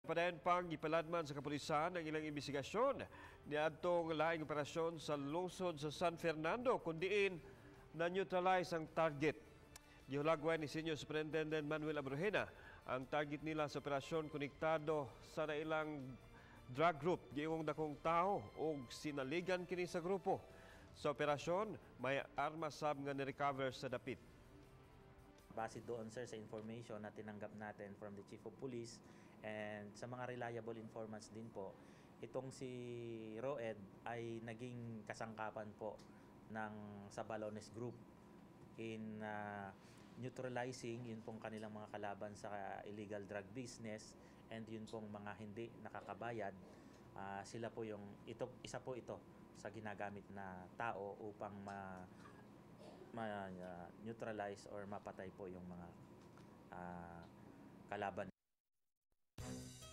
Padayon pang gipaladman sa kapulisan ang ilang investigasyon niadtong laing operasyon sa lungsod sa San Fernando kundiin na-neutralize ang target. Gihulagwan ni Senior Superintendent Manuel Abrojena ang target nila sa operasyon konektado sa nailang drug group giingong dakong tao o sinaligan kini sa grupo. Sa operasyon, may armas sab nga ni-recover sa dapit. Base doon, sir, sa information na tinanggap natin from the Chief of Police and sa mga reliable informants din po, itong si Roed ay naging kasangkapan po ng Sabalones Group in neutralizing yun pong kanilang mga kalaban sa illegal drug business and yun pong mga hindi nakakabayad. Sila po isa po ito sa ginagamit na tao upang ma-neutralize or mapatay po yung mga kalaban.